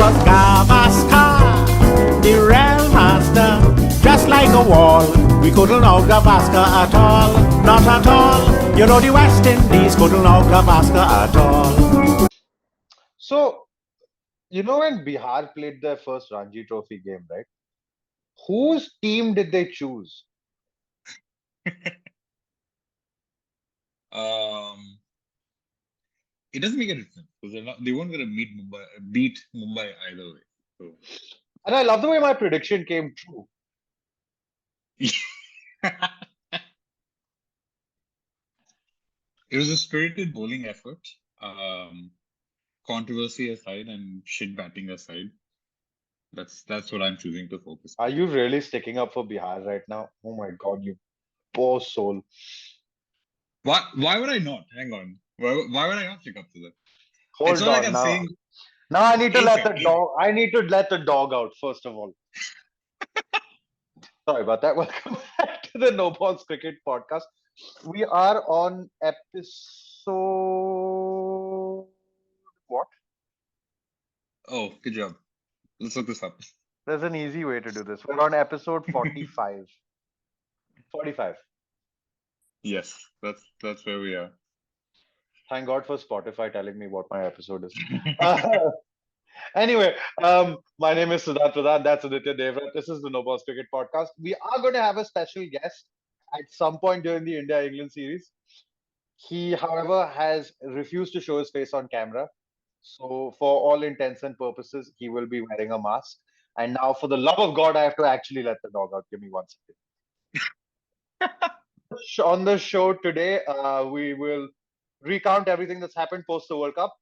'cause Gavaskar, the real master, just like a wall. We couldn't know Gavaskar at all, not at all. You know the West Indies couldn't know Gavaskar at all. So, when Bihar played their first Ranji Trophy game, right? Whose team did they choose? Um, it doesn't make a difference because they weren't going to beat Mumbai either way. So And I love the way my prediction came true. it was a spirited bowling effort. Um, Controversy aside and shit batting aside, that's what I'm choosing to focus Are on. you really sticking up for Bihar right now? Oh my God, you poor soul. Why would I not? Hang on. Why would I not stick up to that? It's Hold not like on I'm now. saying Now I need to A let fair, the dog. I need to let the dog out first of all. Sorry about that. Welcome back to the No Balls Cricket Podcast. We are on episode what? Oh, good job. Let's look this up. There's an easy way to do this. We're on episode 45. 45. Yes, that's where we are. Thank God for Spotify telling me what my episode is. Anyway, my name is Siddharth Pradhan. That's Aditya Devrat. This is the No Balls Cricket Podcast. We are going to have a special guest at some point during the India-England series. He, however, has refused to show his face on camera. So, for all intents and purposes, he will be wearing a mask. And now, for the love of God, I have to actually let the dog out. Give me 1 second. On the show today, we will recount everything that's happened post the World Cup.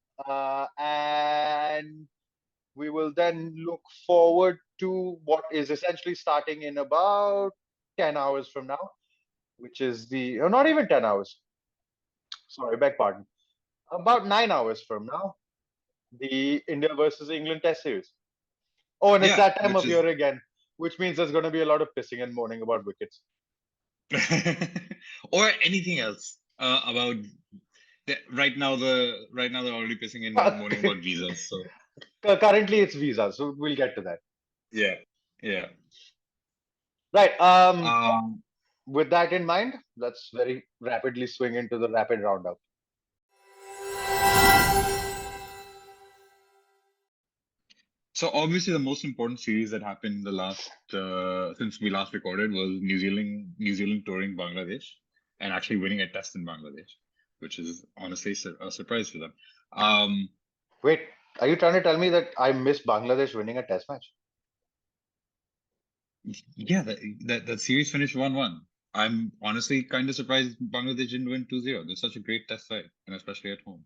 And we will then look forward to what is essentially starting in about 10 hours from now, which is not even 10 hours. Sorry, beg pardon. About 9 hours from now, the India versus England Test series. Oh, and it's Yeah, that time which of is year again, which means there's going to be a lot of pissing and moaning about wickets. or anything else about right now they're already pissing and moaning about visas. So Currently, it's visa, so we'll get to that. yeah, yeah. Right. Um, With that in mind, let's very rapidly swing into the rapid roundup. so obviously the most important series that happened the last since we last recorded was New Zealand touring Bangladesh and actually winning a test in Bangladesh, which is honestly a surprise for them. Um, Wait, are you trying to tell me that I missed Bangladesh winning a test match? Yeah, that series finished 1-1. I'm honestly kind of surprised Bangladesh didn't win 2-0. They're such a great test side, and especially at home.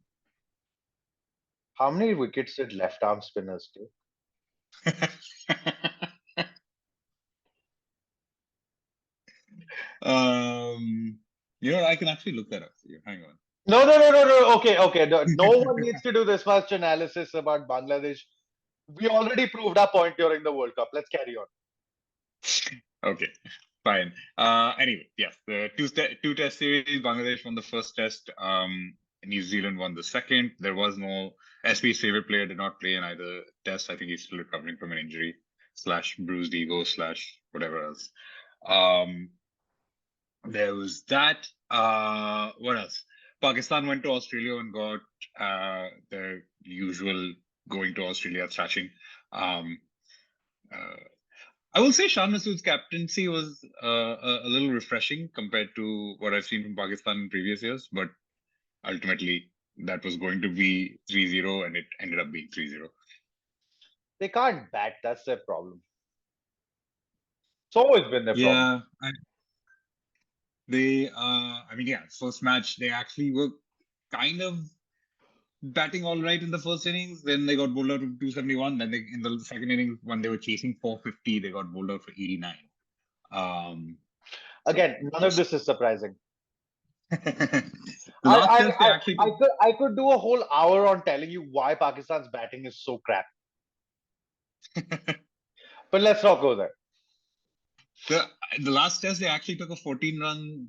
How many wickets did left arm spinners take? um, I can actually look that up for you. Hang on. No, no, no, no, no. Okay, okay. No one needs to do this much analysis about Bangladesh. We already proved our point during the World Cup. Let's carry on. Okay, fine. Anyway, yes, the two test series. Bangladesh won the first test. New Zealand won the second. There was no SP's favorite player did not play in either test. I think he's still recovering from an injury slash bruised ego slash whatever else. Um, there was that. What else? Pakistan went to Australia and got their usual going to Australia thrashing. Um, uh, I will say Shan Masood's captaincy was a little refreshing compared to what I've seen from Pakistan in previous years, but ultimately that was going to be 3-0 and it ended up being 3-0. They can't bat. That's their problem. It's always been their problem. Yeah, I mean, yeah, first match, they actually were kind of batting all right in the first innings. Then they got bowled out for 271. Then in the second innings, when they were chasing 450, they got bowled out for 89. Again, So none of just this is surprising. the I, last I, test, they I, actually I could do a whole hour on telling you why Pakistan's batting is so crap. But let's not go there. The last test, they actually took a 14-run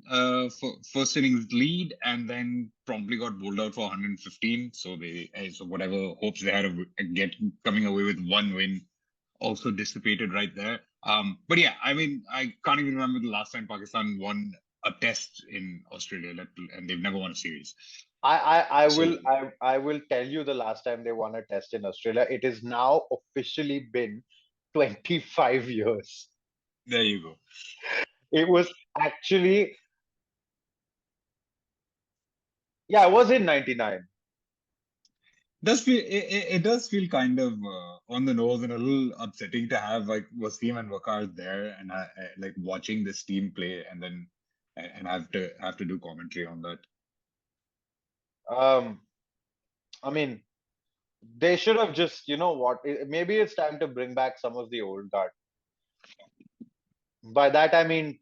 first innings lead and then promptly got bowled out for 115. So so whatever hopes they had of coming away with one win also dissipated right there. But yeah, I mean, I can't even remember the last time Pakistan won a test in Australia, and they've never won a series. So I will tell you the last time they won a test in Australia. It is now officially been 25 years. there you go. It was actually, yeah, it was in 99. It does feel kind of on the nose and a little upsetting to have like Wasim and Waqar there and like watching this team play and then and have to do commentary on that. Um, I mean, they should have just, you know what, maybe it's time to bring back some of the old guard. By that I mean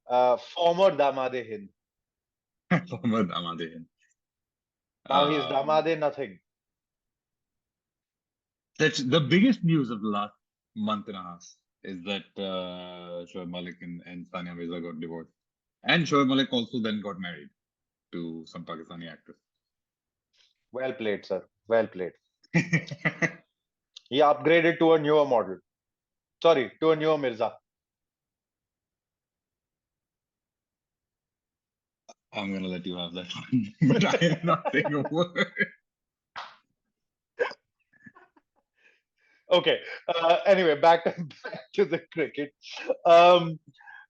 former Damade Hind. Mohammad Ahmad. Now he's Damade nothing. That's the biggest news of the last month and a half is that Shoaib Malik and Sania Mirza got divorced. And Shoaib Malik also then got married to some Pakistani actress. Well played, sir. Well played. He upgraded to a newer model. Sorry, to a newer Mirza. I'm gonna let you have that one, but I am not saying a word. Okay. Anyway, back to the cricket. Um,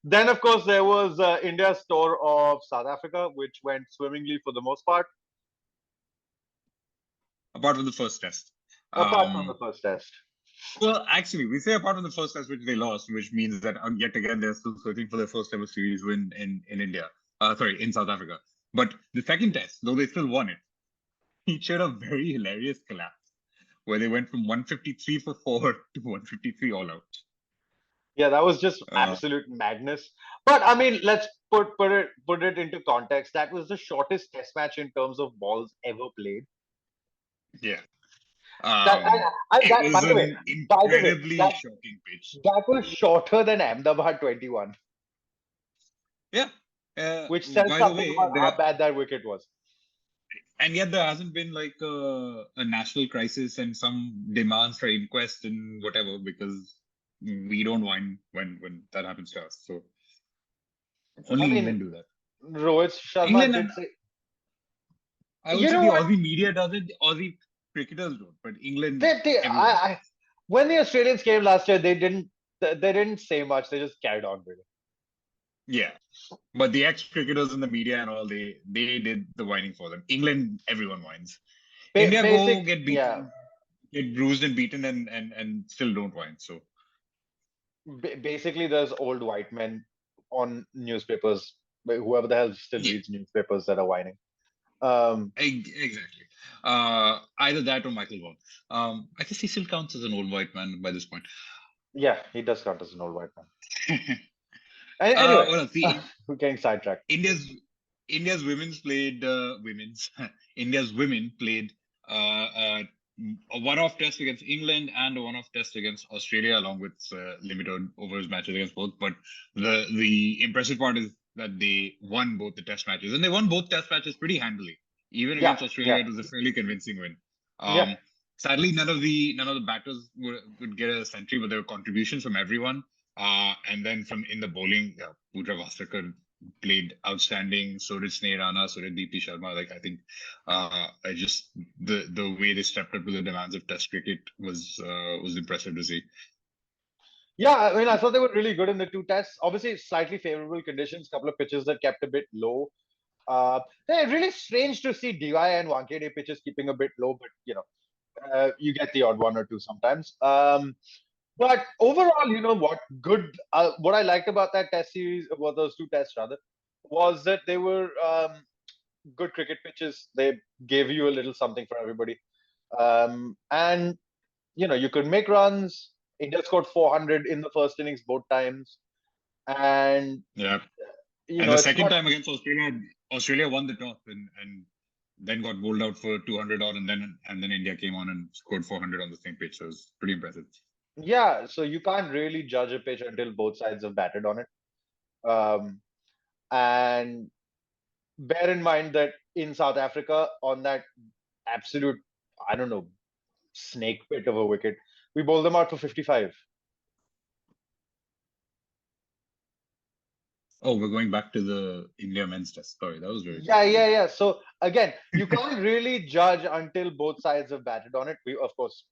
then, of course, there was India's tour of South Africa, which went swimmingly for the most part, Apart from the first test. apart from the first test. Well, actually, we say apart from the first test, which they lost, which means that yet again they're still searching for their first ever series win in India. Sorry, in South Africa. But the second test, though they still won it, featured a very hilarious collapse where they went from 153 for 4 to 153 all out. Yeah, that was just absolute madness. But I mean, let's put it into context. That was the shortest test match in terms of balls ever played. Yeah. That, It was by the way, an incredibly shocking pitch. that was shorter than Ahmedabad 21. Yeah. Which says by the something way, about how bad that wicket was. and yet there hasn't been like a national crisis and some demands for inquest and whatever because we don't whine when that happens to us. So only I mean, England do that. Rohit Sharma England did and say, I would you say know the what? Aussie media does it, the Aussie cricketers don't, but England. When the Australians came last year, they didn't say much. They just carried on with it. Yeah, but the ex-cricketers in the media and all, they did the whining for them. England, everyone whines. India go get beaten, get bruised and beaten, and still don't whine. So basically, there's old white men on newspapers, whoever the hell still reads newspapers that are whining. Exactly. Either that or Michael Vaughan. I guess he still counts as an old white man by this point. Yeah, he does count as an old white man. Anyway, we're getting sidetracked. India's women's played India's women played a one-off test against England and a one-off test against Australia, along with limited overs matches against both. But the impressive part is that they won both the test matches, and they won both test matches pretty handily. Even against Australia, it was a fairly convincing win. Sadly, none of the batters would get a century, but there were contributions from everyone. And then in the bowling, Pooja Vastakar played outstanding. So did Sneh Rana, so did Deepti Sharma. Like I think, I just the way they stepped up to the demands of Test cricket was impressive to see. Yeah, I mean, I thought they were really good in the two tests. Obviously, slightly favorable conditions. Couple of pitches that kept a bit low. They're really strange to see DY and Wankhede pitches keeping a bit low, but you get the odd one or two sometimes. But overall, you know what? Good. What I liked about that test series, well, those two tests rather, was that they were good cricket pitches. They gave you a little something for everybody, and you could make runs. India scored 400 in the first innings both times, and and the second time against Australia won the toss and then got bowled out for 200 odd, and then India came on and scored 400 on the same pitch. So it was pretty impressive. Yeah, so you can't really judge a pitch until both sides have batted on it. Um, and bear in mind that in South Africa, on that absolute, I don't know, snake pit of a wicket, we bowled them out for 55. Oh, we're going back to the India men's test. Sorry, that was very Yeah, quick. yeah, yeah. So again, you can't really judge until both sides have batted on it. We, of course,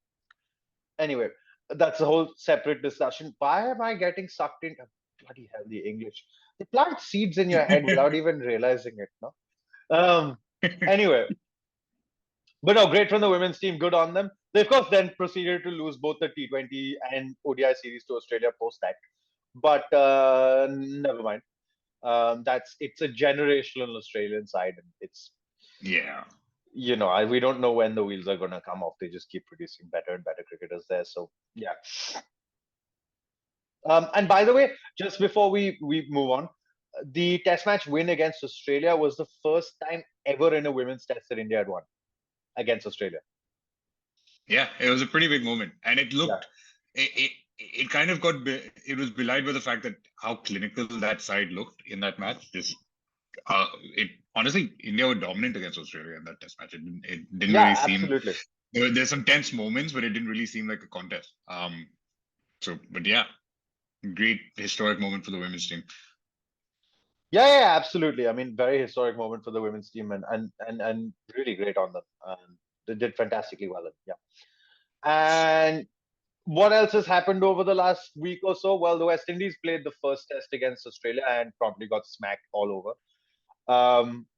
anyway, that's a whole separate discussion. Why am I getting sucked into bloody hell the English? They plant seeds in your head without even realizing it, no? Um, anyway, but no, great from the women's team. Good on them. They, of course, then proceeded to lose both the T20 and ODI series to Australia post that. But never mind. It's a generational Australian side, and it's Yeah. we don't know when the wheels are going to come off. They just keep producing better and better cricketers there. So yeah. And by the way, just before we move on, the Test match win against Australia was the first time ever in a women's Test that India had won against Australia. Yeah, it was a pretty big moment, and it Yeah. looked it kind of it was belied by the fact that how clinical that side looked in that match. Just it honestly, India were dominant against Australia in that test match. It didn't Yeah, really seem absolutely. there's some tense moments, but it didn't really seem like a contest. But yeah, great historic moment for the women's team. Yeah, yeah, absolutely. I mean, very historic moment for the women's team, and really great on them. They did fantastically well. Yeah. And what else has happened over the last week or so? Well, the West Indies played the first test against Australia and promptly got smacked all over. Um,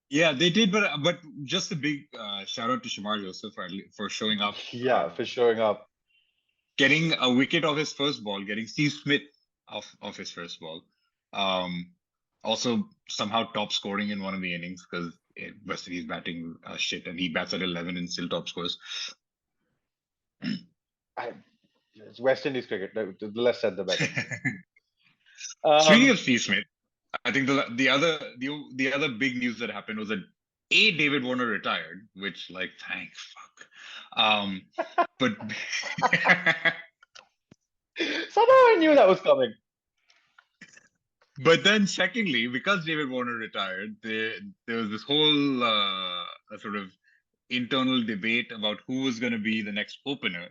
Yeah, they did, but just a big shout out to Shamar Joseph for showing up, yeah, for showing up. getting a wicket off his first ball, getting Steve Smith off his first ball. Also somehow top scoring in one of the innings because West Indies batting shit, and he bats at 11 and still top scores. It's West Indies cricket. The less said, the better. Speaking Um, of Steve Smith, I think the other big news that happened was that David Warner retired, which like thank fuck. But somehow I knew that was coming. But then, secondly, because David Warner retired, there was this whole sort of internal debate about who was going to be the next opener.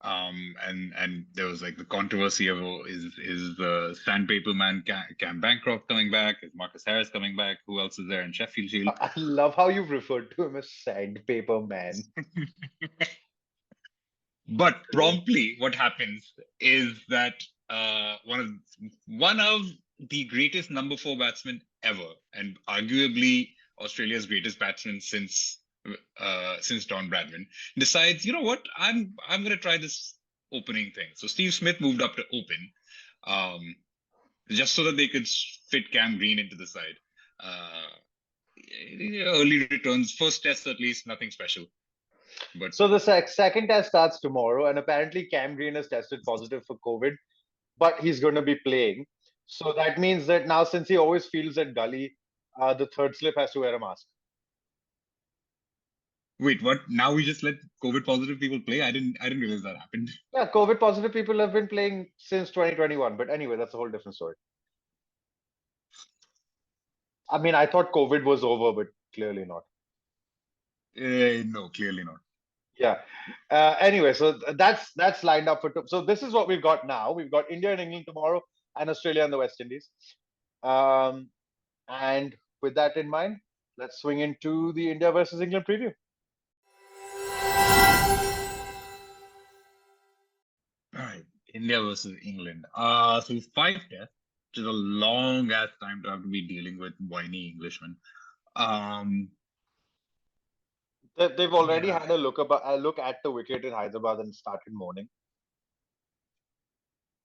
And there was like the controversy of is the sandpaper man Cam Bancroft coming back? Is Marcus Harris coming back? Who else is there in Sheffield Shield? I love how you've referred to him as sandpaper man. But promptly, what happens is that one of the greatest number 4 batsmen ever, and arguably Australia's greatest batsman since Don Bradman, decides, you know what, I'm going to try this opening thing. So Steve Smith moved up to open, um, just so that they could fit Cam Green into the side. Early returns, first test at least, nothing special. But So the second test starts tomorrow, and apparently Cam Green has tested positive for COVID, but he's going to be playing. So that means that now, since he always feels at gully, the third slip has to wear a mask. wait, what? Now we just let COVID positive people play? I didn't realize that happened. Yeah, COVID positive people have been playing since 2021, but anyway, that's a whole different story. I mean, I thought COVID was over, but clearly not. No, clearly not. Yeah. Anyway, so that's lined up for so this is what we've got now. We've got India and England tomorrow, and Australia and the West Indies. And with that in mind, let's swing into the India versus England preview. All right, India versus England. So 5 tests, which is a long ass time to have to be dealing with whiny Englishmen. Um, They've already yeah. had a look at the wicket in Hyderabad and started mourning.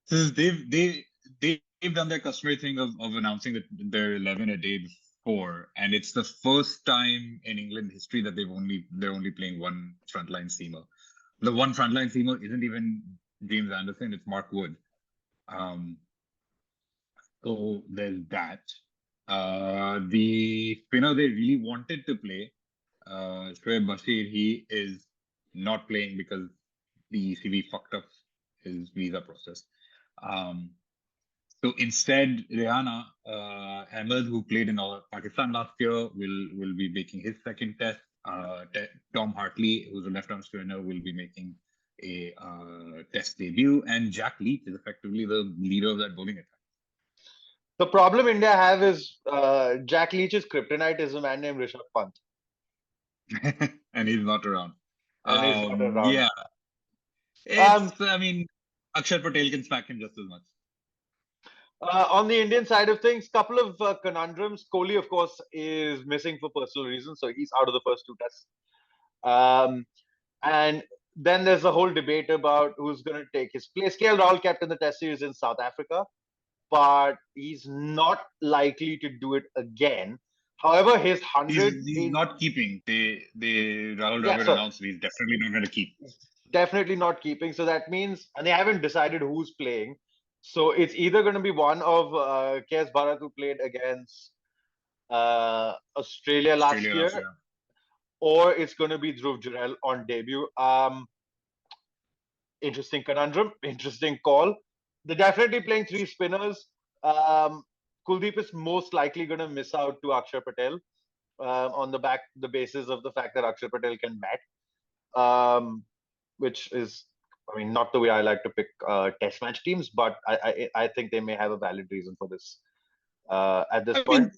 Since they've done their customary thing of announcing that they're 11 a day before, and it's the first time in England history that they're only playing one frontline seamer. The one frontline seamer isn't even James Anderson; it's Mark Wood. So there's that. The spinner they really wanted to play, Shoaib Bashir, he is not playing because the ECB fucked up his visa process. So instead, Rihanna Ahmed, who played in Pakistan last year, will be making his second test. Tom Hartley, who's a left-arm spinner, will be making a test debut, and Jack Leach is effectively the leader of that bowling attack. The problem India have is Jack Leach's kryptonite is a man named Rishabh Pant. And he's not around. And he's not around. Yeah. I mean, Akshar Patel can smack him just as much. On the Indian side of things, couple of conundrums. Kohli, of course, is missing for personal reasons, so he's out of the first two tests. And then there's a whole debate about who's going to take his place. KL Rahul kept in the test series in South Africa, but he's not likely to do it again. However, his 100... He's not keeping. Rahul Dravid announced he's definitely not going to keep. Definitely not keeping. So that means, and they haven't decided who's playing. So it's either going to be one of KS Bharat, who played against Australia last year, or it's going to be Dhruv Jurel on debut. Interesting conundrum, interesting call. They're definitely playing three spinners. Kuldeep is most likely going to miss out to Akshar Patel on the basis of the fact that Akshar Patel can bat, which is, I mean, not the way I like to pick test match teams, but I think they may have a valid reason for this at this point.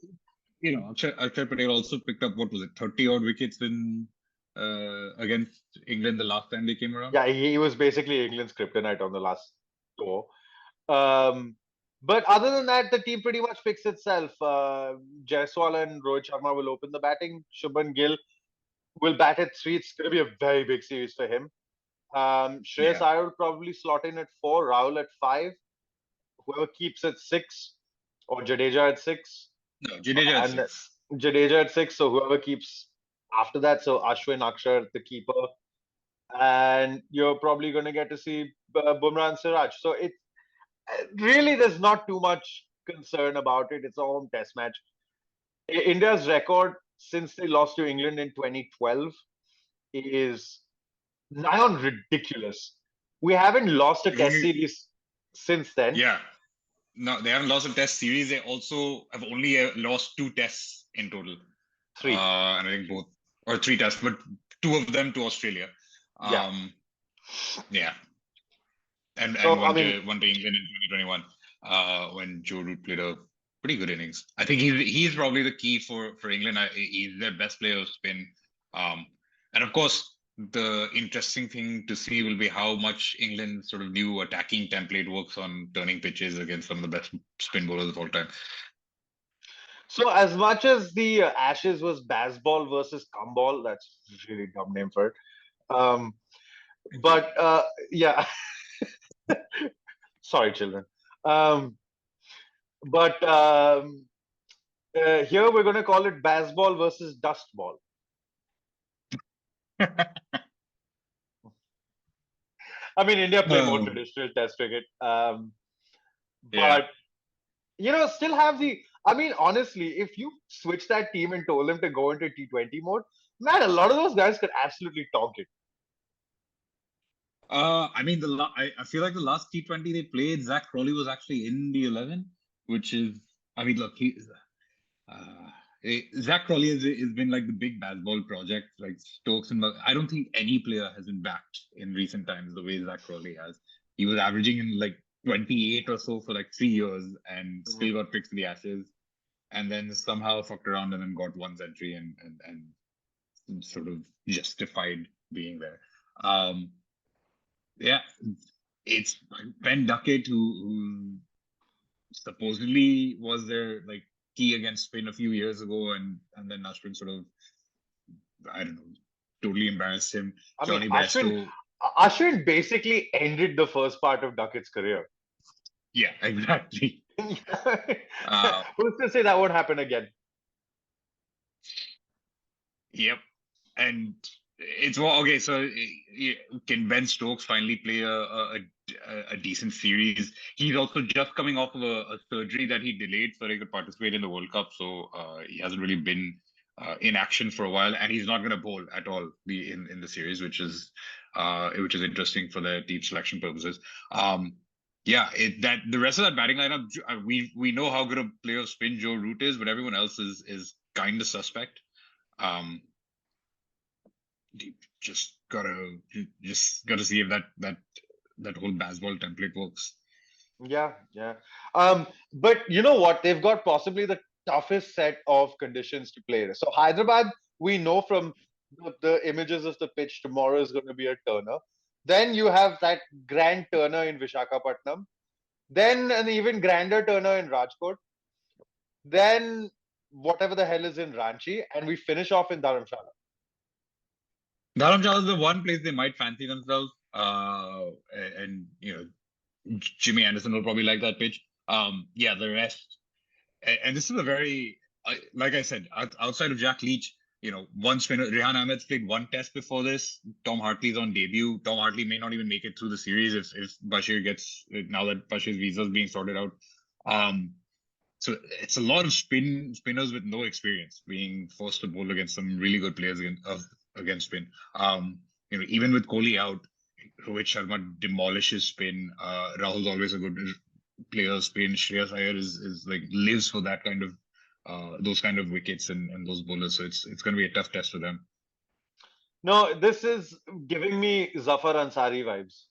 You know, Akshar Patel also picked up, what was it, 30 odd wickets in against England the last time they came around. Yeah, he was basically England's kryptonite on the last tour. But other than that, the team pretty much picks itself. Jaiswal and Rohit Sharma will open the batting. Shubman Gill will bat at 3. It's going to be a very big series for him. Shreyas Iyer will probably slot in at 4, Rahul at 5, whoever keeps at 6, or Jadeja at 6. No, Jadeja at 6. Jadeja at 6, so whoever keeps after that, so Ashwin, Akshar, the keeper, and you're probably going to get to see Bumrah and Siraj. So it really, there's not too much concern about it. It's a home test match. India's record since they lost to England in 2012 is nigh on ridiculous. We haven't lost a test series since then. Yeah. No, they haven't lost a test series. They also have only lost 2 tests in total. 3. And I think both, or 3 tests, but 2 of them to Australia. Yeah. And so, one to England in 2021 when Joe Root played a pretty good innings. I think he's probably the key for England. He's their best player of spin. And of course, the interesting thing to see will be how much England's sort of new attacking template works on turning pitches against some of the best spin bowlers of all time. So as much as the Ashes was Bazball versus Cumball, that's a really dumb name for it. But yeah, sorry, children. But here we're going to call it Bazball versus Dustball. I mean, India play more traditional test cricket. But, you know, still have the... I mean, honestly, if you switch that team and told them to go into T20 mode, man, a lot of those guys could absolutely talk it. I mean, I feel like the last T20 they played, Zach Crawley was actually in the 11, which is... I mean, look, Zach Crawley has been like the big Bazball project, like Stokes, and I don't think any player has been backed in recent times the way Zach Crawley has. He was averaging in like 28 or so for like 3 years and still got picked for the Ashes, and then somehow fucked around and then got 1 century and sort of justified being there. Yeah, it's Ben Duckett who supposedly was their like key against spin a few years ago, and then Ashwin sort of, I don't know, totally embarrassed him. I mean, Ashwin basically ended the first part of Duckett's career. Yeah, exactly. Who's to say that won't happen again? Yep. And it's okay. So can Ben Stokes finally play a decent series? He's also just coming off of a surgery that he delayed so he could participate in the World Cup. So he hasn't really been in action for a while, and he's not going to bowl at all in the series, which is which is interesting for their team selection purposes. That the rest of that batting lineup, we know how good a player of spin Joe Root is, but everyone else is kind of suspect. Just gotta see if that whole baseball template works. Yeah, yeah. But you know what? They've got possibly the toughest set of conditions to play. So Hyderabad, we know from the images of the pitch tomorrow is going to be a turner. Then you have that grand turner in Vishakhapatnam. Then an even grander turner in Rajkot. Then whatever the hell is in Ranchi, and we finish off in Dharamshala. Dharamshala is the one place they might fancy themselves. And Jimmy Anderson will probably like that pitch. The rest, and this is a very, like I said, outside of Jack Leach, one spinner, Rehan Ahmed's played one test before this. Tom Hartley's on debut. Tom Hartley may not even make it through the series if Bashir gets, now that Bashir's visa is being sorted out. So it's a lot of spinners with no experience being forced to bowl against some really good players against spin. Even with Kohli out, Rohit Sharma demolishes spin. Rahul's always a good player. Spin. Shreyas Iyer is like lives for that kind of those kind of wickets and those bowlers. So it's going to be a tough test for them. No, this is giving me Zafar Ansari vibes.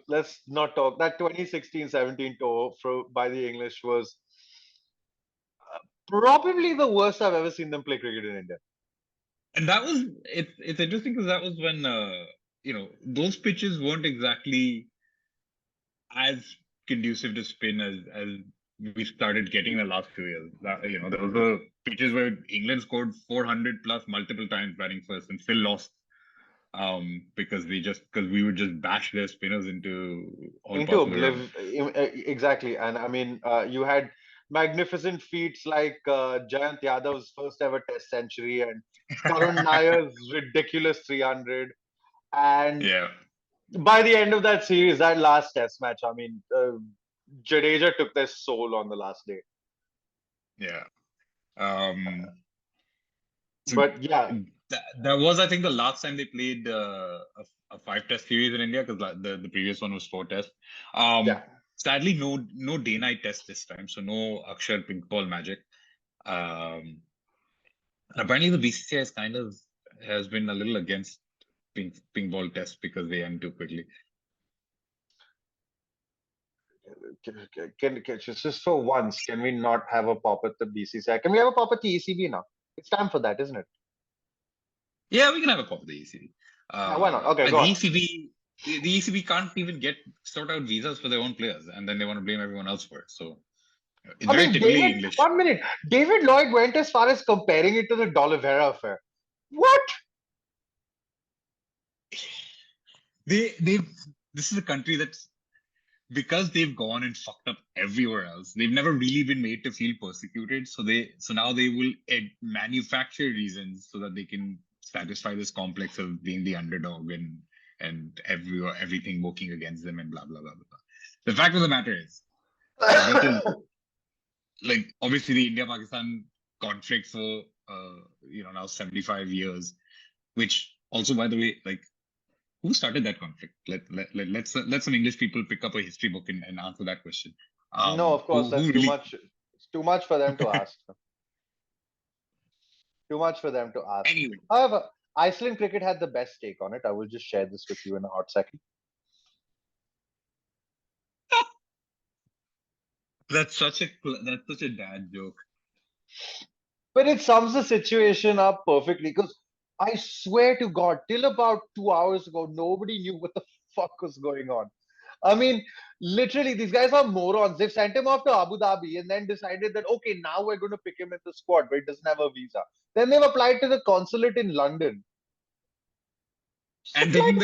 Let's not talk. That 2016-17 tour by the English was probably the worst I've ever seen them play cricket in India. And that was it's interesting because that was when those pitches weren't exactly as conducive to spin as we started getting in the last few years. There were pitches where England scored 400 plus multiple times batting first and still lost. Because we would just bash their spinners into oblivion. Exactly. And I mean, you had magnificent feats like Jayant Yadav's first ever test century and Karun Nayar's ridiculous 300. And by the end of that series, that last test match, I mean, Jadeja took their soul on the last day. Yeah. But yeah. That was, I think, the last time they played a 5-test series in India because the previous one was 4 tests. Sadly, no day-night test this time, so no Akshar pink ball magic. Apparently, the BCCI has been a little against pink ball tests because they end too quickly. Can just for once, can we not have a pop at the BCCI? Can we have a pop at the ECB now? It's time for that, isn't it? Yeah, we can have a pop at the ECB. Why not? Okay, go on. The ECB can't even sort out visas for their own players, and then they want to blame everyone else for it. So it's very typically English. 1 minute. David Lloyd went as far as comparing it to the D'Oliveira affair. What? This is a country that's, because they've gone and fucked up everywhere else, they've never really been made to feel persecuted. So now they will manufacture reasons so that they can satisfy this complex of being the underdog and everything working against them and blah blah blah blah. The fact of the matter is, like obviously the India-Pakistan conflict for now 75 years, which also, by the way, like, who started that conflict? Let some English people pick up a history book and answer that question. No, of course, that's too much. It's too much for them to ask. Too much for them to ask. Anyway. However, Iceland cricket had the best take on it. I will just share this with you in a hot second. That's such a dad joke. But it sums the situation up perfectly because I swear to God, till about 2 hours ago, nobody knew what the fuck was going on. I mean, literally, these guys are morons. They've sent him off to Abu Dhabi and then decided that, okay, now we're going to pick him in the squad, but he doesn't have a visa. Then they've applied to the consulate in London. And then,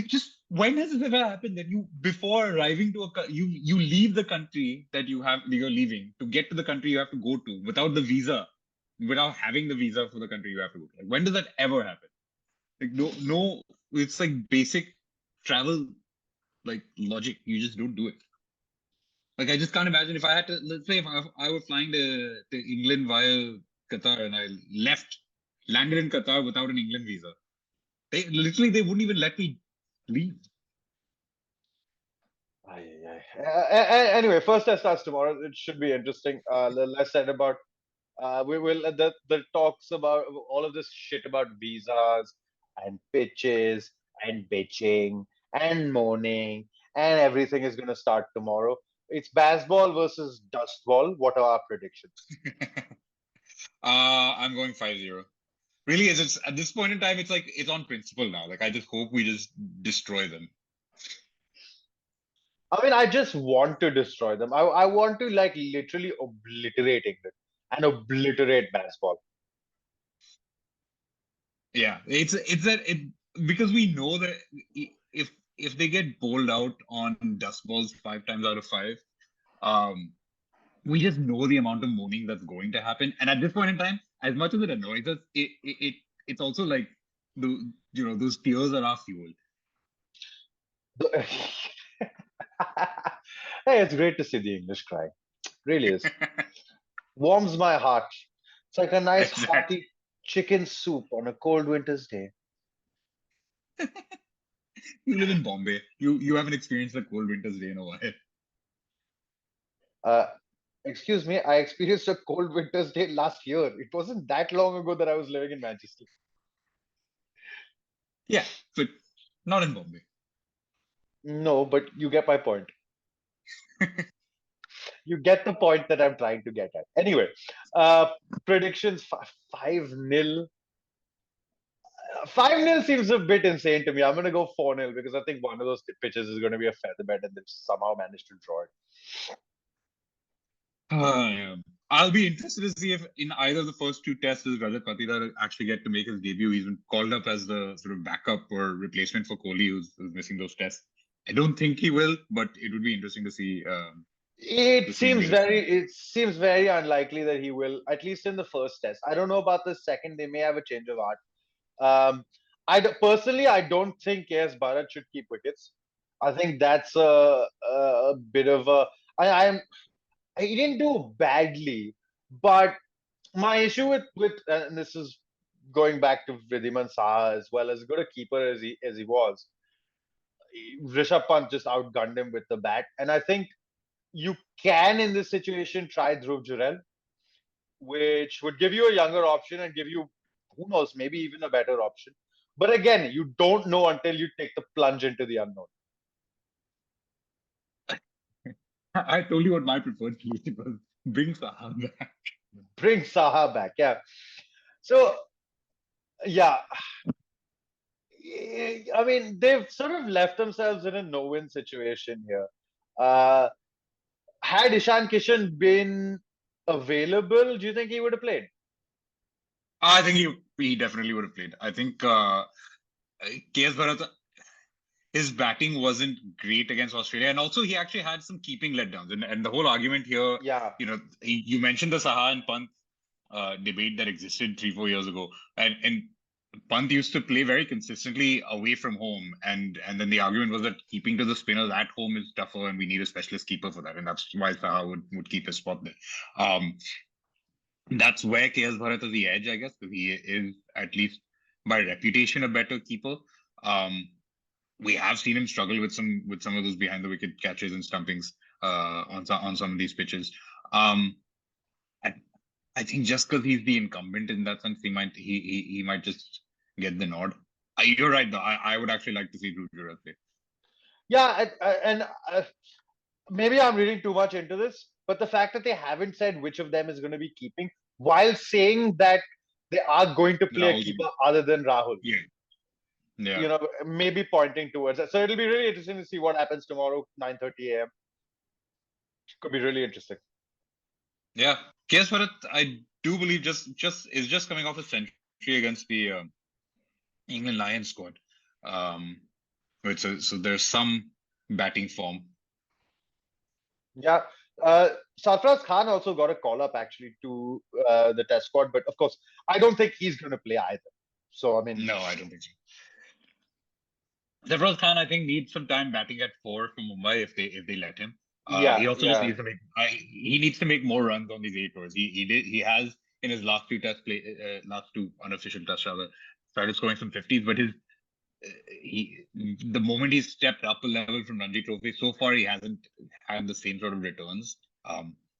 just when has this ever happened that you, before arriving to you leave the country that you're leaving to get to the country you have to go to without the visa, without having the visa for the country you have to go to? Like, when does that ever happen? Like, no, it's like basic travel, like, logic. You just don't do it. Like I just can't imagine if I had to. Let's say if I were flying to England via Qatar and I landed in Qatar without an England visa. They wouldn't even let me leave. Anyway, first test starts tomorrow. It should be interesting. Less said about we will the talks about all of this shit about visas and pitches and bitching and moaning and everything is going to start tomorrow. It's baseball versus dustball. What are our predictions? I'm going 5-0. Really, it's at this point in time, it's like it's on principle now. Like I just hope we just destroy them. I mean, I just want to destroy them. I want to like literally obliterate England and obliterate baseball. Yeah, it's that it because we know that if they get bowled out on dust balls 5 times out of 5, um, we just know the amount of moaning that's going to happen. And at this point in time, as much as it annoys us, it's also like those tears are our fuel. Hey, it's great to see the English crying. Really is. Warms my heart. It's like a nice Exactly. hearty chicken soup on a cold winter's day. You live in Bombay. You haven't experienced a cold winter's day in a while. Uh, excuse me, I experienced a cold winter's day last year. It wasn't that long ago that I was living in Manchester. Yeah, but not in Bombay. No, but you get my point. You get the point that I'm trying to get at. Anyway, predictions 5-0. 5-0 seems a bit insane to me. I'm going to go 4-0 because I think one of those pitches is going to be a feather bed and they've somehow managed to draw it. Yeah. I'll be interested to see if in either of the first 2 tests does Rajat Patidar actually get to make his debut. He's been called up as the sort of backup or replacement for Kohli, who's missing those tests. I don't think he will, but it would be interesting to see. It seems very unlikely that he will, at least in the first test. I don't know about the second. They may have a change of heart. Personally, I don't think KS Bharat should keep wickets. I think that's a bit of a. He didn't do badly, but my issue with and this is going back to Vridhiman Saha as well, as good a keeper as he was. Rishabh Pant just outgunned him with the bat, and I think you can in this situation try Dhruv Jurel, which would give you a younger option and give you, who knows, maybe even a better option. But again, you don't know until you take the plunge into the unknown. I told you what my preferred solution was. Bring Saha back. Bring Saha back, yeah. So, yeah. I mean, they've sort of left themselves in a no-win situation here. Uh, had Ishan Kishan been available, do you think he would have played? I think he definitely would have played. I think KS Bharat, his batting wasn't great against Australia, and also he actually had some keeping letdowns. And the whole argument here, Yeah. You mentioned the Saha and Pant debate that existed 3-4 years ago, and Pant used to play very consistently away from home, and then the argument was that keeping to the spinners at home is tougher, and we need a specialist keeper for that, and that's why Saha would keep his spot there. That's where KS Bharat is the edge, I guess, because he is at least by reputation a better keeper. We have seen him struggle with some of those behind the wicket catches and stumpings on some of these pitches. I think just because he's the incumbent in that sense, he might just get the nod. You're right, though. I would actually like to see Dhruv Jurel play. Yeah, and maybe I'm reading too much into this, but the fact that they haven't said which of them is going to be keeping, while saying that they are going to play a keeper other than Rahul. Yeah. Maybe pointing towards that. So it'll be really interesting to see what happens tomorrow, 9:30 a.m. Could be really interesting. Yeah, KS Bharat, I do believe is just coming off a century against the England Lions squad. So there's some batting form. Yeah. Sarfraz Khan also got a call up actually to the test squad, but of course, I don't think he's going to play either. So, I mean. No, I don't think so. Sarfraz Khan, I think, needs some time batting at 4 for Mumbai if they let him. He Yeah, also just yeah. needs to make he needs to make more runs on these 8 overs. He has in his last two last two unofficial tests rather started scoring some 50s, but his he the moment he's stepped up a level from Ranji Trophy, so far he hasn't had the same sort of returns.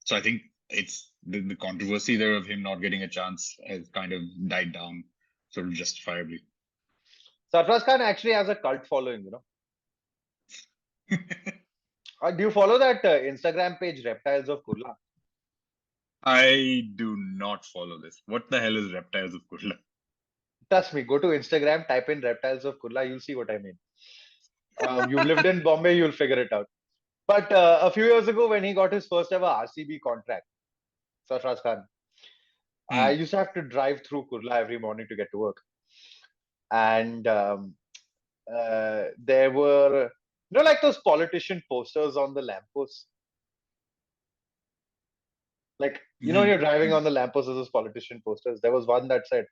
So I think it's the controversy there of him not getting a chance has kind of died down sort of justifiably. Sarfraz Khan actually has a cult following, you know. Do you follow that Instagram page, Reptiles of Kurla? I do not follow this. What the hell is Reptiles of Kurla? Trust me, go to Instagram, type in Reptiles of Kurla, you'll see what I mean. You've lived in Bombay, you'll figure it out. But a few years ago, when he got his first ever RCB contract, Sarfraz Khan, I Hmm. used to have to drive through Kurla every morning to get to work. And there were, you know, like those politician posters on the lampposts. Like, you know, Hmm. you're driving on the lampposts of those politician posters. There was one that said,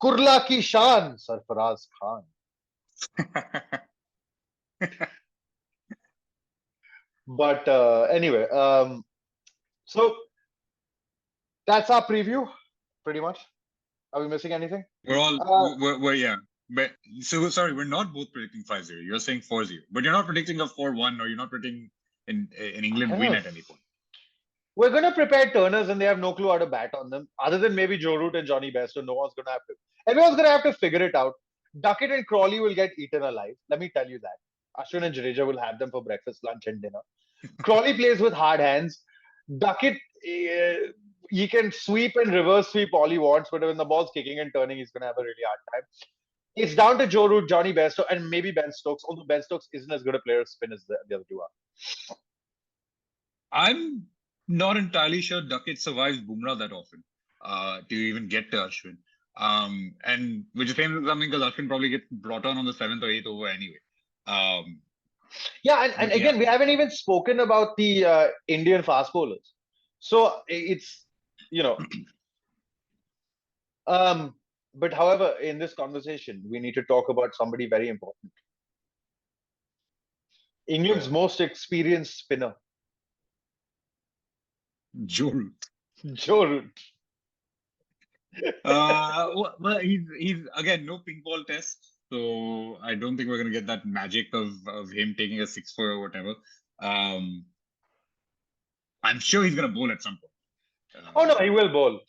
Kurla ki shan, Sarfaraz Khan. But anyway, so that's our preview, pretty much. Are we missing anything? We're all Uh, we're yeah. But so sorry, we're not both predicting 5-0. You're saying 4-0, but you're not predicting a 4-1, or you're not predicting an I England don't win know. at any point. We're going to prepare turners and they have no clue how to bat on them, other than maybe Joe Root and Johnny Bairstow. No one's going to have to. Everyone's going to have to figure it out. Duckett and Crawley will get eaten alive. Let me tell you that. Ashwin and Jadeja will have them for breakfast, lunch, and dinner. Crawley plays with hard hands. Duckett, he can sweep and reverse sweep all he wants, but when the ball's kicking and turning, he's going to have a really hard time. It's down to Joe Root, Johnny Bairstow, and maybe Ben Stokes, although Ben Stokes isn't as good a player of spin as the other two are. I'm not entirely sure Duckett survives Bumrah that often to even get to Ashwin. And which is saying something because Ashwin probably gets brought on the 7th or 8th over anyway. Um, Yeah, and but yeah, again, we haven't even spoken about the Indian fast bowlers. So it's, you know, um, but however, in this conversation, we need to talk about somebody very important. England's so most experienced spinner, Joe Root. Joe Root. Well, he's again no pink ball test, so I don't think we're gonna get that magic of him taking a 6-4 or whatever. Um, I'm sure he's gonna bowl at some point. Oh no, he will bowl.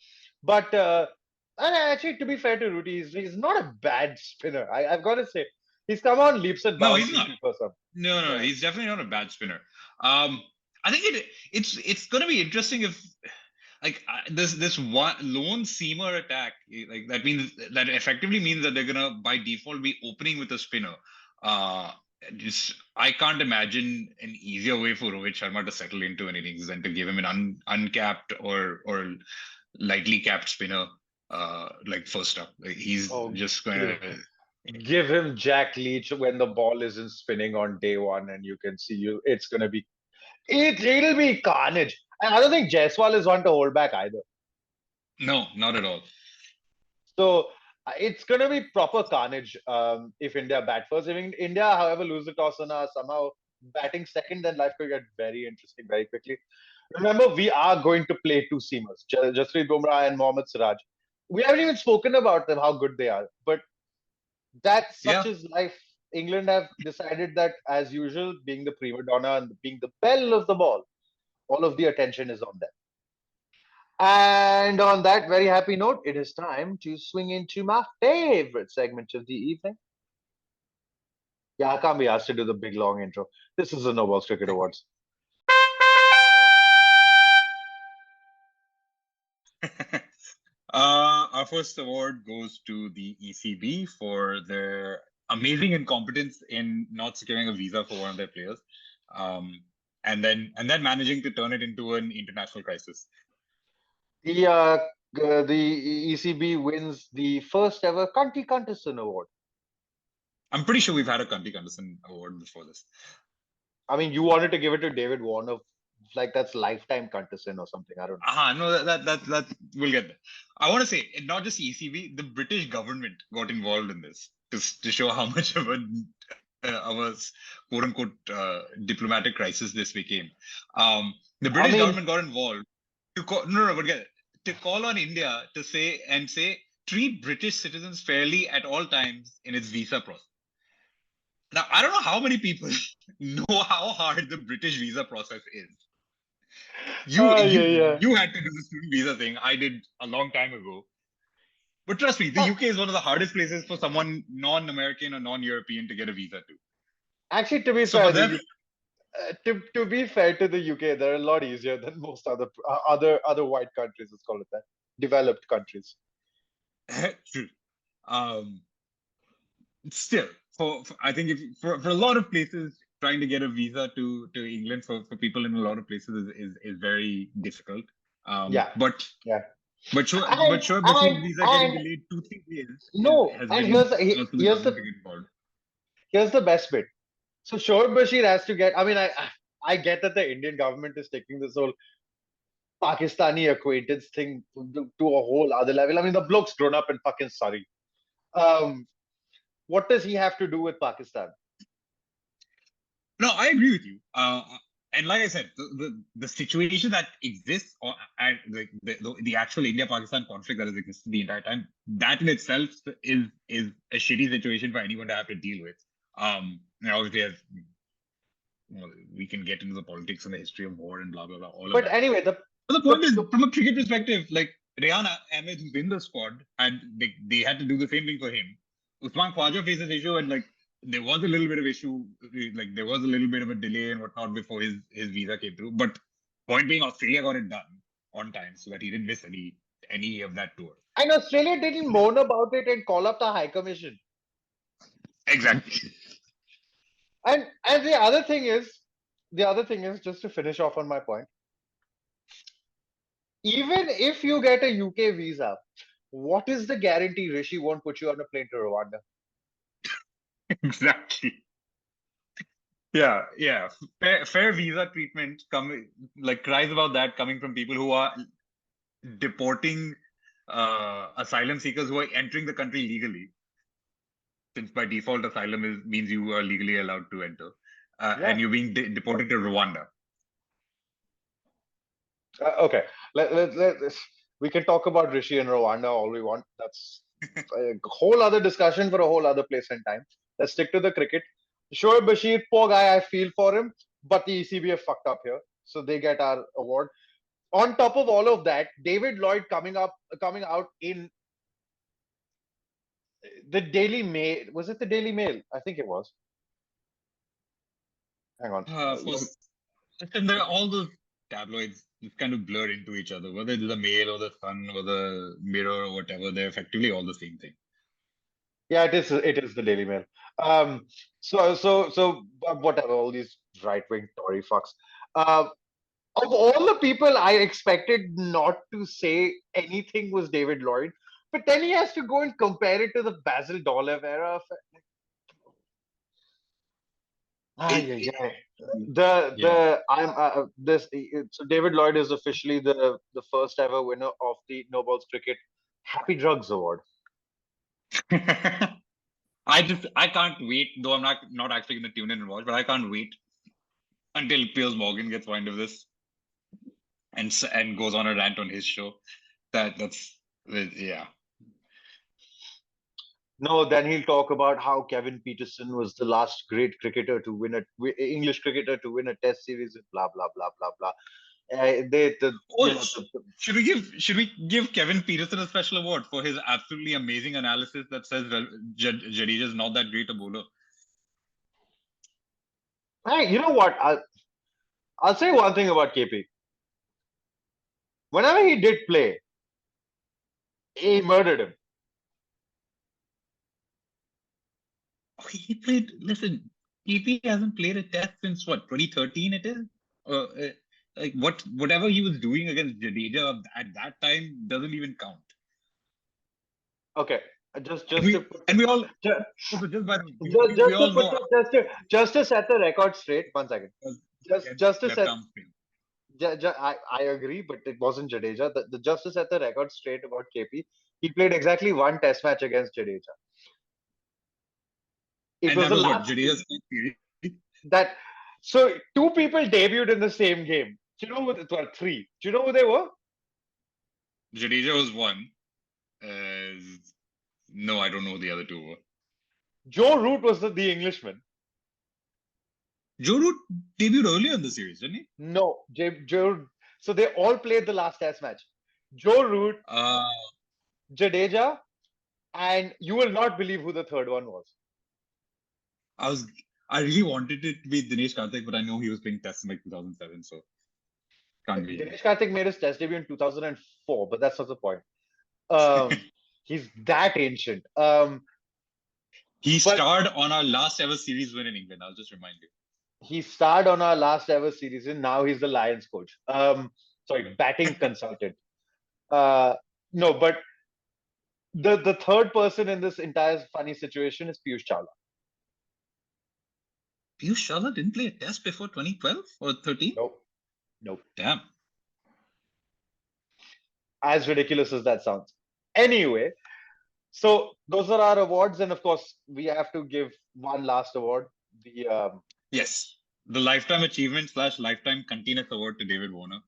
But and actually, to be fair to Root, he's not a bad spinner. I've got to say, he's come on leaps and No, bounds he's not. for some. No, Yeah. he's definitely not a bad spinner. I think it's gonna be interesting if this one lone seamer attack like that effectively means that they're gonna by default be opening with a spinner. Uh, just I can't imagine an easier way for Rohit Sharma to settle into an innings than to give him an uncapped or lightly capped spinner like first up. Like, he's Oh, just give, gonna. give him Jack Leach when the ball isn't spinning on day one, and you can see you. It's gonna be it'll be carnage. And I don't think Jaiswal is one to hold back either. No, not at all. So it's going to be proper carnage if India bat first. If India, however, lose the toss and are somehow batting second, then life could get very interesting very quickly. Remember, we are going to play two seamers, Jasprit Bumrah and Mohammad Siraj. We haven't even spoken about them, how good they are. But that's such Yeah. is life. England have decided that, as usual, being the prima donna and being the belle of the ball, all of the attention is on them. And on that very happy note, it is time to swing into my favorite segment of the evening. Yeah, I can't be asked to do the big long intro. This is the No Balls Cricket Awards. Our first award goes to the ECB for their amazing incompetence in not securing a visa for one of their players, and then managing to turn it into an international crisis. The ECB wins the first ever Cunty Cunterson Award. I'm pretty sure we've had a Cunty Gunderson award before this. I mean, you wanted to give it to David Warner, like that's lifetime Cunterson or something. I don't know. No, that we'll get there. I want to say not just ECB, the British government got involved in this to show how much of a our quote unquote diplomatic crisis this became. The British government got involved to call, to call on India to say treat British citizens fairly at all times in its visa process. Now, I don't know how many people know how hard the British visa process is. You had to do the student visa thing. I did a long time ago. But trust me, the UK is one of the hardest places for someone non-American or non-European to get a visa to. Actually, to be fair, to be fair to the UK, they're a lot easier than most other white countries. Let's call it that, developed countries. True. Still, I think for a lot of places, trying to get a visa to England for people in a lot of places is very difficult. But sure, Bashir's visa getting delayed 2-3 days. No, and here's the best bit. So Shoaib Bashir has to get. I mean, I get that the Indian government is taking this whole Pakistani acquaintance thing to a whole other level. I mean, the bloke's grown up in fucking Surrey. What does he have to do with Pakistan? No, I agree with you. And like I said, the situation that exists, and the actual India-Pakistan conflict that has existed the entire time, that in itself is a shitty situation for anyone to have to deal with. And obviously, we can get into the politics and the history of war and blah blah blah. But anyway, the point is, from a cricket perspective, like Rehan Ahmed, who's in the squad, and they had to do the same thing for him. Usman Khwaja faces issue, and like there was a little bit of issue, like there was a little bit of a delay and whatnot before his visa came through. But point being, Australia got it done on time, so that he didn't miss any of that tour. And Australia didn't moan about it and call up the High Commission. Exactly. And the other thing is, just to finish off on my point, even if you get a UK visa, what is the guarantee Rishi won't put you on a plane to Rwanda? Exactly. Yeah. Fair visa treatment cries about that coming from people who are deporting asylum seekers who are entering the country legally. Since by default asylum means you are legally allowed to enter, and you're being deported to Rwanda. Okay, we can talk about Rishi and Rwanda all we want. That's a whole other discussion for a whole other place and time. Let's stick to the cricket. Shoaib Bashir, poor guy, I feel for him, but the ECB have fucked up here, so they get our award. On top of all of that, David Lloyd coming out in the Daily Mail. Was it the Daily Mail? I think it was. Hang on. And there are all those tabloids kind of blur into each other, whether it's the Mail or the Sun or the Mirror or whatever. They're effectively all the same thing. Yeah, it is the Daily Mail. So whatever, all these right-wing Tory fucks. Of all the people I expected not to say anything was David Lloyd, but then he has to go and compare it to the Basil Dolev era. So David Lloyd is officially the first ever winner of the No Balls Cricket Happy Drugs Award. I can't wait, though I'm not actually going to tune in and watch, but I can't wait until Piers Morgan gets wind of this and goes on a rant on his show. That's. No, then he'll talk about how Kevin Peterson was the last great cricketer to win English cricketer to win a Test series, and blah blah blah blah blah. Should we give Kevin Peterson a special award for his absolutely amazing analysis that says Jadeja is not that great a bowler? Hey, you know what? I'll say one thing about KP. Whenever he did play, he murdered him. He played. Listen, KP hasn't played a Test since what, 2013? It is. Like whatever he was doing against Jadeja at that time doesn't even count. Okay, just to set the record straight. 1 second. Just to set. I agree, but it wasn't Jadeja. Just to set the record straight about KP, he played exactly one Test match against Jadeja. It And was that the was what last Jadeja's first series. that. So two people debuted in the same game. Do you know who? Well, three. Do you know who they were? Jadeja was one. Uh, no, I don't know who the other two were. Joe Root was the Englishman. Joe Root debuted earlier in the series, didn't he? No, Joe. So they all played the last Test match. Joe Root, Uh, Jadeja, and you will not believe who the third one was. I really wanted it to be Dinesh Karthik, but I know he was playing Test in like 2007, so can't be. Dinesh Karthik made his Test debut in 2004, but that's not the point. He's that ancient. He but- starred on our last ever series win in England. I'll just remind you. He starred on our last ever series, and now he's the Lions coach. Sorry, batting consultant. No, but the third person in this entire funny situation is Piyush Chawla. Piyush Chawla didn't play a Test before 2012 or 13? Nope. Damn. As ridiculous as that sounds. Anyway, so those are our awards, and of course, we have to give one last award. Yes, the Lifetime Achievement / Lifetime Continuous Award to David Warner.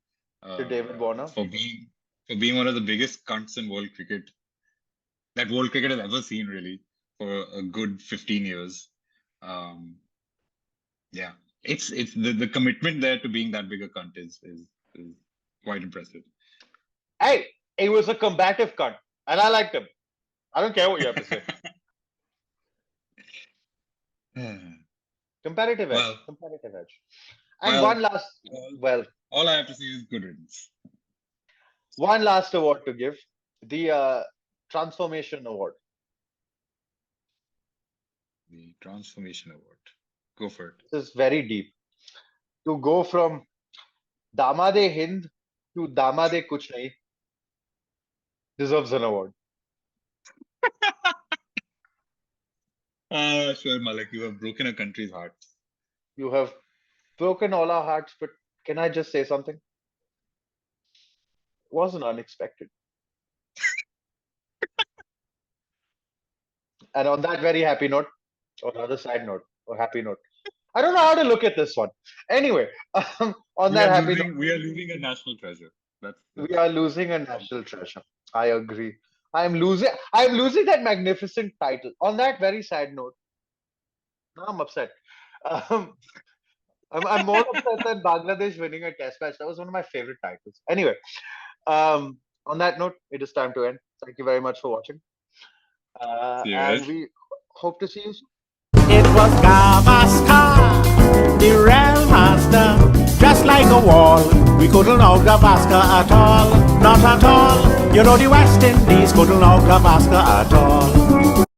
For being one of the biggest cunts in world cricket that world cricket has ever seen, really, for a good 15 years. Yeah, it's the commitment there to being that big a cunt is quite impressive. Hey, he was a combative cunt, and I liked him. I don't care what you have to say. Competitive edge. And well, one last, all I have to say is good riddance. One last award to give, the Transformation Award. The Transformation Award. Go for it. This is very deep. To go from Damade Hind to Damade Kuch Nahi deserves an award. Sure, Malik, you have broken a country's heart. You have broken all our hearts, but can I just say something? It wasn't unexpected. And on that very happy note, or rather sad note, or happy note, I don't know how to look at this one. Anyway, on that happy note, we are losing a national treasure. we are losing a national treasure. I agree. I'm losing that magnificent title. On that very sad note, now I'm upset. I'm more upset than Bangladesh winning a Test match. That was one of my favorite titles. Anyway, on that note, it is time to end. Thank you very much for watching. And we hope to see you soon. It was Gavaskar, the real master, just like a wall. We couldn't know Gavaskar at all, not at all. You know the West Indies couldn't know Gavaskar at all.